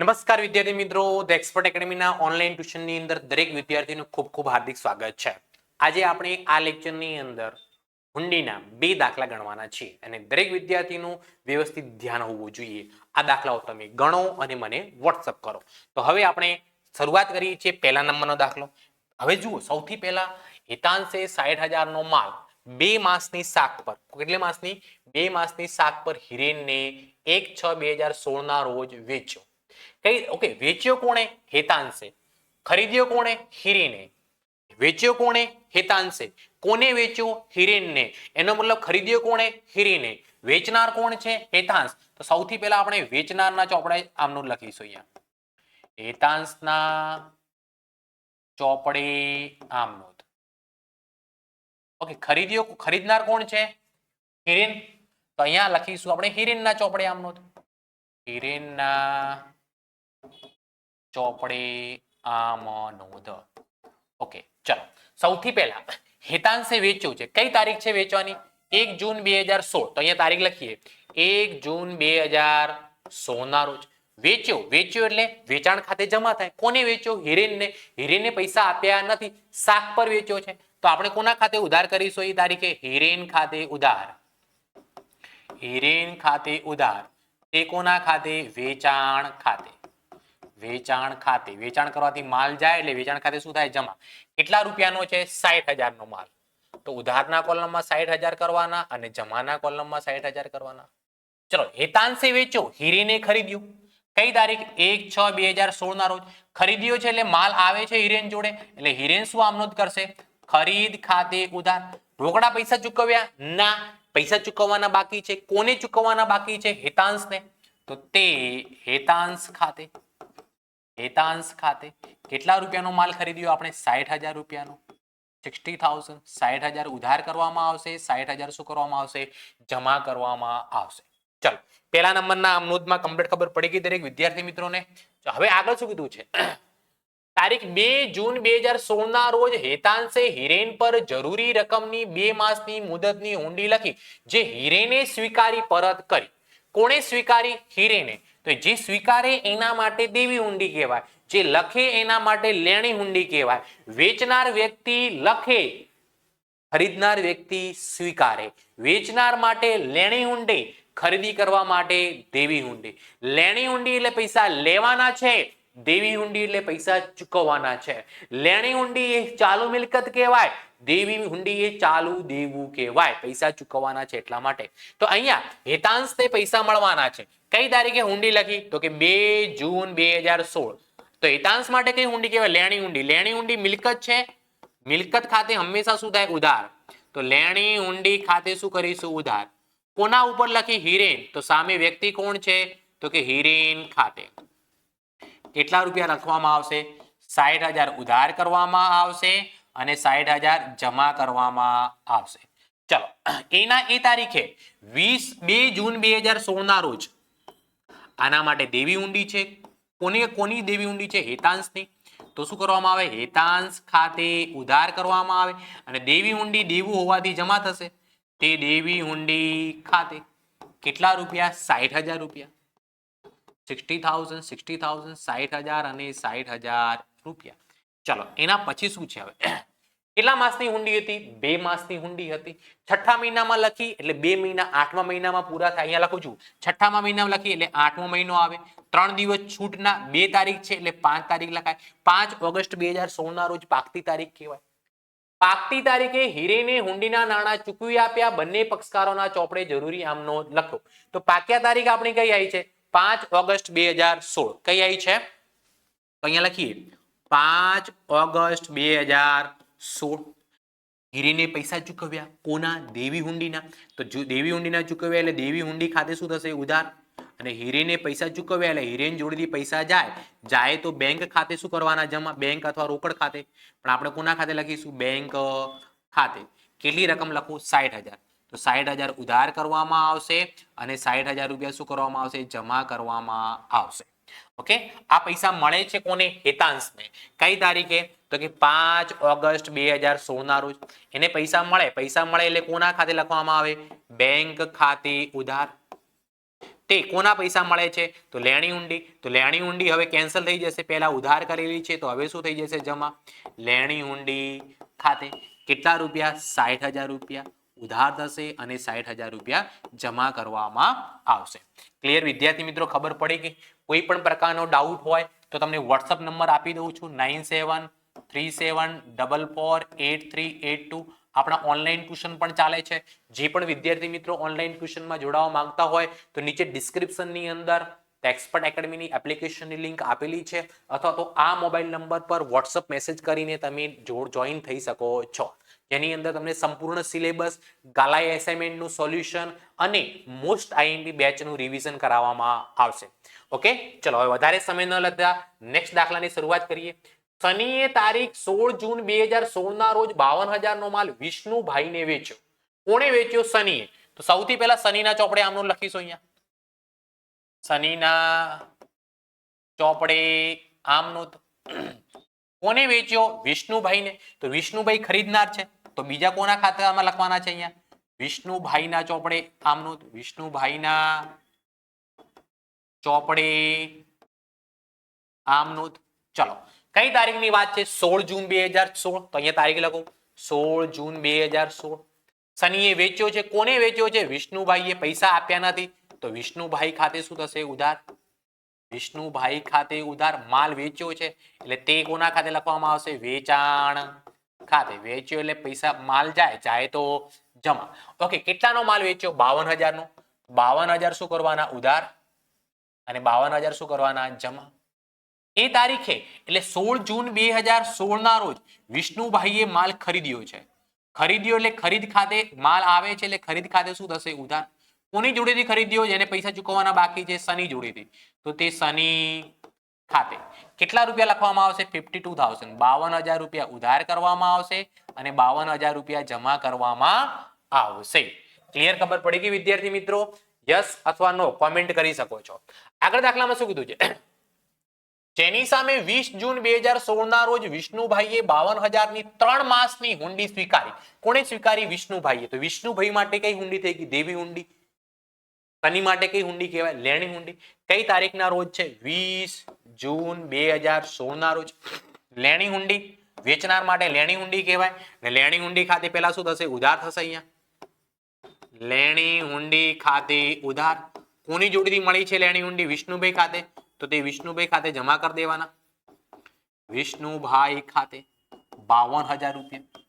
નમસ્કાર વિદ્યાર્થી મિત્રો, ધ એક્સપર્ટ એકેડમીના ઓનલાઈન ટ્યુશનની અંદર દરેક વિદ્યાર્થીનું ખૂબ ખૂબ હાર્દિક સ્વાગત છે. આજે આપણે આ લેક્ચરની અંદર હુંડીના બે દાખલા ગણવાના છીએ અને દરેક વિદ્યાર્થીનું વ્યવસ્થિત ધ્યાન હોવું જોઈએ. આ દાખલાઓ તમે ગણો અને મને વોટ્સઅપ કરો. તો હવે આપણે શરૂઆત કરીએ છીએ પહેલા નંબરનો દાખલો. હવે જુઓ, સૌથી પહેલા હિતાંશે 60,000 નો માલ 2 માસની શાક પર, કેટલી માસની? 2 માસની શાક પર હિરેનને 1/6/2016 ના રોજ વેચ્યો. ઓકે, વેચ્યો કોણે? હેતાંશે. ખરીદ્યો કોણે? હિરેને. વેચ્યો કોણે? હેતાંશે. કોને વેચ્યો? હિરેનને. એનો મતલબ ખરીદ્યો કોણે? હિરેને. વેચનાર કોણ છે? હેતાંશ. તો સૌથી પહેલા આપણે વેચનારના ચોપડે આમનું લખીશું. અહીંયા હેતાંશના ચોપડે આમનોંધ. ઓકે, ખરીદનાર કોણ છે? હિરેન. તો અહીંયા લખીશું આપણે હિરેનના ચોપડે આમનોંધ. હિરેનના ચોપડે આમનોંધ. ઓકે, ચલો. સૌથી પહેલા હેતાંશે વેચ્યું છે. કઈ તારીખ છે વેચવાની? 1 જૂન 2016. તો અહીંયા તારીખ લખીએ 1 જૂન 2016 ના રોજ વેચ્યો. વેચ્યો એટલે વેચાણ ખાતે જમા થાય. કોને વેચ્યો? હિરેનને. હિરેનને પૈસા આપ્યા નથી, શાક પર વેચ્યો છે. તો આપણે કોના ખાતે ઉધાર કરીશું એ તારીખે? હિરેન ખાતે ઉધાર. હિરેન ખાતે ઉધાર. તે કોના ખાતે? વેચાણ ખાતે. વેચાણ ખાતે. વેચાણ કરવાથી માલ જાય એટલે વેચાણ ખાતે શું થાય? જમા. કેટલા રૂપિયાનો છે? 60,000 નો માલ. તો ઉધારના કોલમમાં 60,000 કરવાના અને જમાના કોલમમાં 60,000 કરવાના. ચલો, હેતાંશે વેચ્યો, હિરેને ખરીદ્યું. કઈ તારીખ? 1/6/2016 ના રોજ. ખરીદ્યો છે એટલે માલ આવે છે હિરેન જોડે, એટલે હિરેન શું આમનોંધ કરશે? ખરીદ ખાતે ઉધાર. રોકડા પૈસા ચૂકવ્યા? ના, પૈસા ચૂકવવાના બાકી છે. કોને ચૂકવવાના બાકી છે? હેતાંશને. તો તે હેતાંશ ખાતે. હેતાંશ ખાતે કેટલા રૂપિયાનો માલ ખરીદ્યો આપણે? 60,000 રૂપિયાનો. 60,000. 60,000 ઉધાર કરવામાં આવશે, 60,000 શું કરવામાં આવશે? જમા કરવામાં આવશે. ચલો, પહેલા નંબરના આમનોંધમાં કમ્પ્લીટ ખબર પડી ગઈ દરેક વિદ્યાર્થી મિત્રોને. હવે આગળ શું કીધું છે? તારીખ 2 જૂન 2016 ના રોજ હેતાંશે હિરેન પર જરૂરી રકમની 2 માસની મુદતની હુંડી લખી, જે હિરેને સ્વીકારી પરત કરી. કોણે સ્વીકારી? હિરેને. તો જે સ્વીકારે એના માટે દેવી હુંડી કહેવાય, જે લખે એના માટે લેણી હુંડી કહેવાય. વેચનાર વ્યક્તિ લખે, ખરીદનાર વ્યક્તિ સ્વીકારે. વેચનાર માટે લેણી હુંડી, ખરીદી કરવા માટે દેવી હુંડી. લેણી હુંડી એટલે પૈસા લેવાના છે, દેવી હુંડી એટલે પૈસા ચૂકવવાના છે. લેણી હુંડી એ ચાલુ મિલકત કહેવાય, દેવી હુંડી એ ચાલુ દેવું કહેવાય. પૈસા ચૂકવવાના છે એટલા માટે. તો અહીંયા હેતાંશને પૈસા મળવાના છે. કઈ તારીખે હુંડી લખી? તો કે 2 જૂન 2016. તો હેતાંશ માટે કઈ હુંડી કહેવાય? લેણી હુંડી. લેણી હુંડી મિલકત છે, મિલકત ખાતે હંમેશા શું થાય? ઉધાર. તો લેણી હુંડી ખાતે શું કરીશું? ઉધાર. કોના ઉપર લખી? હિરેન. તો સામે વ્યક્તિ કોણ છે? તો કે હિરેન ખાતે. કેટલા રૂપિયા લખવામાં આવશે? 60,000 ઉધાર કરવામાં આવશે અને 60,000 જમા કરવામાં આવશે. ચલો, એના એ તારીખે 2 જૂન 2016 ના રોજ આના માટે દેવી હુંડી છે. કોની દેવી હુંડી છે? હેતાંશની. તો શું કરવામાં આવે? હેતાંશ ખાતે ઉધાર કરવામાં આવે અને દેવી હુંડી દેવું હોવાથી જમા થશે. તે દેવી હુંડી ખાતે કેટલા રૂપિયા? 60,000 રૂપિયા. 60,000, 60,000, 60,000 અને 60,000 રૂપિયા. ચલો, એના પછી શું છે? હવે કેટલા માસની હુંડી હતી? 2 માસની હુંડી હતી. છઠ્ઠા મહિનામાં લખી એટલે 2 મહિના 8મા મહિનામાં પૂરા થાય. અહીંયા લખું છું 6મા મહિનામાં લખી એટલે 8મો મહિનો આવે. 3 દિવસ છૂટના, 2 તારીખ છે એટલે 5 તારીખ લખાય. 5 ઓગસ્ટ 2016 ના રોજ પાકતી તારીખ કહેવાય. પાકતી તારીખે હિરેને હુંડીના નાણાં ચૂકવી આપ્યા. બંને પક્ષકારોના ચોપડે જરૂરી આમનોંધ લખો. તો પાક્યા તારીખ આપણી કઈ આવી છે? 5 ઓગસ્ટ 2016. કઈ આવી છે? તો અહીંયા લખીએ 5 ઓગસ્ટ 2016. હિરેને પૈસા ચૂકવ્યા. કોના? દેવી હુંડીના. તો દેવી હુંડીના ચૂકવ્યા એટલે દેવી હુંડી ખાતે શું થશે? ઉધાર. અને હિરેને પૈસા ચૂકવ્યા એટલે હિરેન જોડેથી પૈસા જાય તો બેંક ખાતે શું કરવાના? જમા. બેંક અથવા રોકડ ખાતે. પણ આપણે કોના ખાતે લખીશું? બેંક ખાતે. કેટલી રકમ લખું? 60,000. તો 60,000 ઉધાર કરવામાં આવશે અને 60,000 રૂપિયા શું કરવામાં આવશે? જમા કરવામાં આવશે. ઓકે, આ પૈસા મળે છે કોને? હેતાંશને. કઈ તારીખે? તો કે 5 ઓગસ્ટ 2016 ના રોજ એને પૈસા મળે. પૈસા મળે એટલે કોના ખાતે લખવામાં આવે? બેંક ખાતે ઉધાર. તે કોના પૈસા મળે છે તો લેણી ઊંડી. તો લેણી ઊંડી હવે કેન્સલ થઈ જશે, પહેલા ઉધાર કરેલી છે તો હવે શું થઈ જશે જમા. લેણી ઊંડી ખાતે કેટલા રૂપિયા 60,000 રૂપિયા ઉધાર થશે અને 60,000 રૂપિયા જમા કરવામાં આવશે. ક્લિયર વિદ્યાર્થી મિત્રો, ખબર પડી ગઈ? કોઈ પણ પ્રકારનો ડાઉટ હોય તો તમને વોટ્સઅપ નંબર આપી દઉં છું 9737448382. આપણા ઓનલાઈન ટ્યુશન પણ ચાલે છે. જે પણ વિદ્યાર્થી મિત્રો ઓનલાઈન ટ્યુશનમાં જોડાવા માંગતા હોય તો નીચે ડિસ્ક્રિપ્શનની અંદર એક્સપર્ટ એકેડમીની એપ્લિકેશનની લિંક આપેલી છે, અથવા તો આ મોબાઈલ નંબર પર વોટ્સઅપ મેસેજ કરીને તમે જોઈન થઈ શકો છો, જેની અંદર તમને સંપૂર્ણ સિલેબસ, ગાલાઈ એસાઇનમેન્ટનું સોલ્યુશન અને મોસ્ટ આઈએમપી બેચનું રિવિઝન કરાવવામાં આવશે. ઓકે, ચલો હવે વધારે સમય ન લેતા નેક્સ્ટ દાખલાની શરૂઆત કરીએ. શનિએ તારીખ 16 જૂન 2016 ના રોજ 52,000 નો માલ વિષ્ણુભાઈને વેચ્યો. કોણે વેચ્યો? શનિએ. તો સૌથી પહેલા શનિના ચોપડે આમનું લખીશું અહીંયા. શનિના ચોપડે આમનો કોને વેચ્યો? વિષ્ણુભાઈને. તો વિષ્ણુભાઈ ખરીદનાર છે, તો બીજા કોના ખાતામાં લખવાના છે અહીંયા? વિષ્ણુભાઈના ચોપડે આમનો. વિષ્ણુભાઈના ચોપડે આમનો. ચલો, કઈ તારીખની વાત છે? 16 જૂન 2016. તો અહીંયા તારીખ લખો 16 જૂન 2016. શનિએ વેચ્યો છે. કોને વેચ્યો છે? વિષ્ણુભાઈએ. પૈસા આપ્યા નથી તો વિષ્ણુભાઈ ખાતે શું થશે? ઉધાર. વિષ્ણુભાઈ ખાતે ઉધાર. માલ વેચ્યો છે એટલે તે કોના ખાતે લખવામાં આવશે? વેચાણ ખાતે. વેચ્યો એટલે પૈસા, માલ જાય તો જમા. ઓકે, કેટલાનો માલ વેચ્યો? 52,000 નો. 52,000 શું કરવાના? ઉધાર. અને 52,000 શું કરવાના? જમા. એ તારીખે એટલે 16 જૂન 2016 ના રોજ વિષ્ણુભાઈએ માલ ખરીદ્યો છે. ખરીદ્યો એટલે ખરીદ ખાતે માલ આવે છે એટલે ખરીદ ખાતે શું થશે? ઉધાર. કોની જોડેથી ખરીદ્યો? જેને પૈસા ચૂકવવાના બાકી છે, શનિ જોડેથી. તો તે શનિ ખાતે કેટલા રૂપિયા લખવામાં આવશે? 52,000. 52,000 રૂપિયા ઉધાર કરવામાં આવશે અને 52,000 રૂપિયા જમા કરવામાં આવશે. ક્લિયર? ખબર પડી ગઈ વિદ્યાર્થી મિત્રો? યસ અથવા નો કોમેન્ટ કરી શકો છો. આગળ દાખલામાં શું કીધું છે? જેની સામે 20 જૂન 2016 ના રોજ વિષ્ણુભાઈએ 52,000 ની 3 માસની હુંડી સ્વીકારી. કોણે સ્વીકારી? વિષ્ણુભાઈએ. તો વિષ્ણુભાઈ માટે કઈ હુંડી થઈ ગઈ? દેવી હુંડી. શનિ માટે કઈ હુંડી કહેવાય? લેણી હુંડી. કઈ તારીખના રોજ છે? 20 જૂન 2016 ના રોજ. લેણી હુંડી વેચનાર માટે લેણી હુંડી કહેવાય. ને લેણી હુંડી ખાતે પહેલા શું થશે? ઉધાર થશે. અહીંયા લેણી હુંડી ખાતે ઉધાર. કોની જોડેથી મળી છે લેણી હુંડી? વિષ્ણુભાઈ ખાતે. તો તે વિષ્ણુભાઈ ખાતે જમા કરી દેવાના. વિષ્ણુભાઈ ખાતે 52,000 રૂપિયા.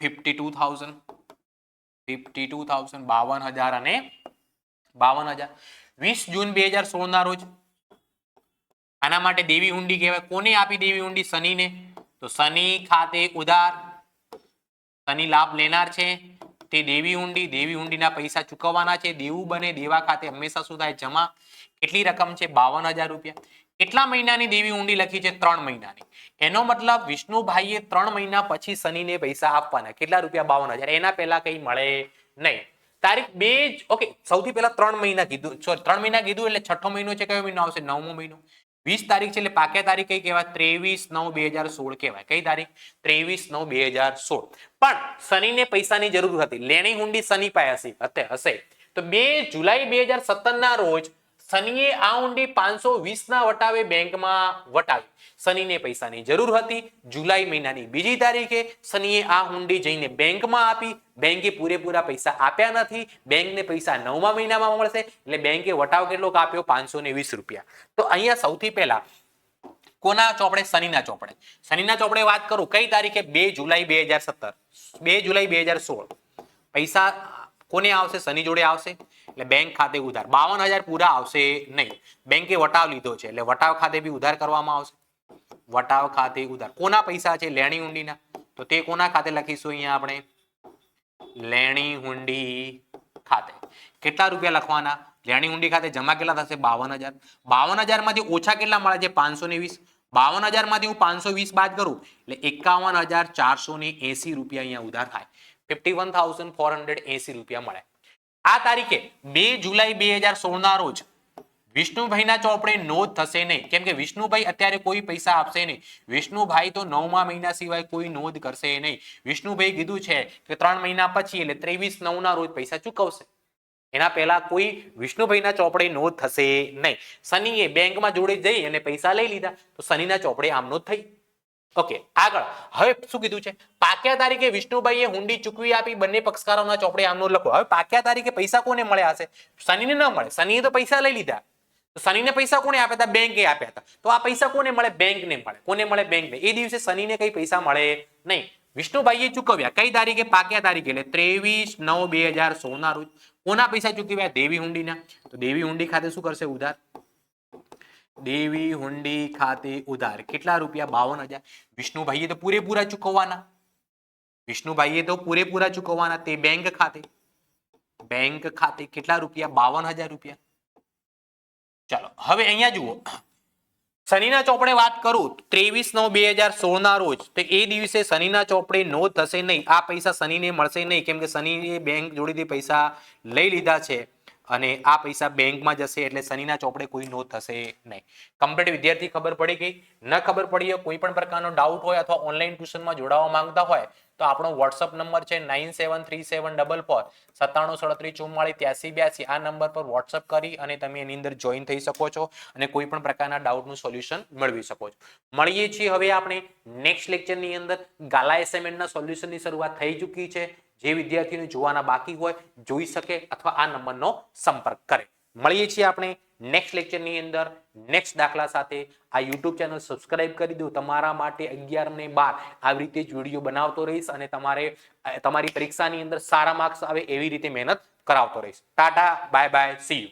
52,000 52,000 અને 52,000. 20 જૂન 2016 ના રોજ આના માટે દેવી હુંડી કહેવાય. કોને આપી દેવી હુંડી? શનિને. તો શનિ ખાતે ઉધાર. શનિ લાભ લેનાર છે તે દેવી હુંડી. દેવી હુંડીના પૈસા ચૂકવવાના છે. દેવું બને દેવા ખાતે હંમેશા શું થાય? જમા. કેટલી રકમ છે? 52,000 રૂપિયા. કેટલા મહિનાની દેવી ઊંડી લખી છે? 3 મહિનાની. એનો મતલબ વિષ્ણુભાઈએ 3 મહિના પછી શનિને પૈસા આપવાના. કેટલા રૂપિયા? 52,000. એના પહેલા કઈ મળે નહીં. તારીખ 2 ઓકે, સૌથી પહેલા 3 મહિના કીધું. સોરી, 3 મહિના કીધું એટલે છઠ્ઠો મહિનો છે. કયો મહિનો આવશે? 9મો મહિનો. 20 તારીખ છે એટલે પાક્યા તારીખ કઈ કહેવાય? 23/9/2016 કહેવાય. કઈ તારીખ? 23/9/2016. પણ શનિને પૈસાની જરૂર હતી. લેણી હુંડી શનિ પાસે હશે. તો 2 જુલાઈ 2017 ના રોજ શનિએ આ ઊંડી 520 ના વટાવે બેંકમાં વટાવી. શનિને પૈસાની જરૂર હતી. જુલાઈ મહિનાની 2જી તારીખે શનિએ આ ઊંડી જઈને બેંકમાં આપી. બેંકે પૂરેપૂરા પૈસા આપ્યા નથી. બેંકને પૈસા 9મા મહિનામાં મળશે એટલે બેંકે વટાવ કેટલો કાપ્યો? 520 રૂપિયા. તો અહીંયા સૌથી પહેલા કોના ચોપડે? શનિના ચોપડે. શનિના ચોપડે વાત કરું કઈ તારીખે? 2 જુલાઈ 2017. 2 જુલાઈ 2016. પૈસા કોને આવશે? શનિ જોડે આવશે એટલે બેંક ખાતે ઉધાર. 52,000 પૂરા આવશે નહીં. બેંકે વટાવ લીધો છે એટલે વટાવ ખાતે બી ઉધાર કરવામાં આવશે. વટાવ ખાતે ઉધાર. કોના પૈસા છે? લેણી હુંડીના. તો તે કોના ખાતે લખીશું? અહીંયા આપણે લેણી હુંડી ખાતે. કેટલા રૂપિયા લખવાના? લેણી હુંડી ખાતે જમા કેટલા થશે? 52,000. 52,000 માંથી ઓછા કેટલા મળે છે? 520. 52,000 માંથી હું 520 બાદ કરું એટલે 51,480 રૂપિયા અહીંયા ઉધાર થાય. 51,480 રૂપિયા મળે. આ તારીખે 2 જુલાઈ 2016 ના રોજ વિષ્ણુભાઈના ચોપડે નોંધ થશે નહીં. કેમ કે વિષ્ણુભાઈ અત્યારે કોઈ પૈસા આપશે નહીં. વિષ્ણુભાઈ તો 9મા મહિના સિવાય કોઈ નોંધ કરશે નહીં. વિષ્ણુભાઈ કીધું છે કે 3 મહિના પછી એટલે 23/9 ના રોજ પૈસા ચૂકવશે. એના પહેલા કોઈ વિષ્ણુભાઈના ચોપડે નોંધ થશે નહીં. શનિએ બેંકમાં જોડે જઈ અને પૈસા લઈ લીધા તો શનિના ચોપડે આમ નોંધ થઈ. ઓકે, આગળ હવે શું કીધું છે? પાક્યા તારીખે વિષ્ણુભાઈએ હુંડી ચૂકવી આપી, બંને પક્ષકારોના ચોપડે આમ નોંધ લખો. હવે પાક્યા તારીખે પૈસા કોને મળ્યા હશે? શનિને ન મળે. શનિએ તો પૈસા લઈ લીધા. તો શનિને પૈસા કોને આપ્યા હતા? બેંકે આપ્યા હતા. તો આ પૈસા કોને મળે? બેંકને મળે. કોને મળે? બેંકને. એ દિવસે શનિને કઈ પૈસા મળે નહીં. વિષ્ણુભાઈએ ચૂકવ્યા કઈ તારીખે? પાક્યા તારીખે, એટલે 23/9/2016 ના રોજ. કોના પૈસા ચૂકવ્યા? દેવી હુંડીના. તો દેવી હુંડી ખાતે શું કરશે? ઉધાર. દેવી હુંડી ખાતે ઉધાર કેટલા રૂપિયા? 52,000. વિષ્ણુભાઈએ તો પૂરેપૂરા ચૂકવવાના. વિષ્ણુભાઈએ તો પૂરેપૂરા ચૂકવવાના. તે બેંક ખાતે. બેંક ખાતે કેટલા રૂપિયા? 52,000 રૂપિયા. ચાલો હવે અહીંયા જુઓ, શનિના ચોપડે વાત કરું 23/9/2016 ના રોજ, તો એ દિવસે શનિના ચોપડે નોંધ થશે નહીં. આ પૈસા શનિને મળશે નહીં, કેમ કે શનિએ બેંક જોડેથી પૈસા લઈ લીધા છે અને આ પૈસા બેંકમાં જશે, એટલે શનિના ચોપડે કોઈ નોંધ થશે નહીં. કમ્પ્લીટ વિદ્યાર્થી ખબર પડી ગઈ? ન ખબર પડી હોય, કોઈ પણ પ્રકારનો ડાઉટ હોય અથવા ઓનલાઈન ટ્યુશનમાં જોડાવા માંગતા હોય તો આપણો વોટ્સઅપ નંબર છે 97374497374483 આ નંબર પર વોટ્સઅપ કરી અને તમે એની અંદર જોઈન થઈ શકો છો અને કોઈ પણ પ્રકારના ડાઉટનું સોલ્યુશન મેળવી શકો છો. મળીએ છીએ હવે આપણે નેક્સ્ટ લેક્ચરની અંદર. ગાલા એસાઇનમેન્ટના સોલ્યુશનની શરૂઆત થઈ ચૂકી છે. જે વિદ્યાર્થીઓને જોવાના બાકી હોય જોઈ શકે અથવા આ નંબરનો સંપર્ક કરે. મળીએ છીએ આપણે નેક્સ્ટ લેક્ચરની અંદર નેક્સ્ટ દાખલા સાથે. આ યુટ્યુબ ચેનલ સબસ્ક્રાઇબ કરી દો. તમારા માટે 11 ને 12 આવી રીતે જ વિડીયો બનાવતો રહીશ અને તમારી પરીક્ષાની અંદર સારા માર્ક્સ આવે એવી રીતે મહેનત કરાવતો રહીશ. Tata, bye bye, C you.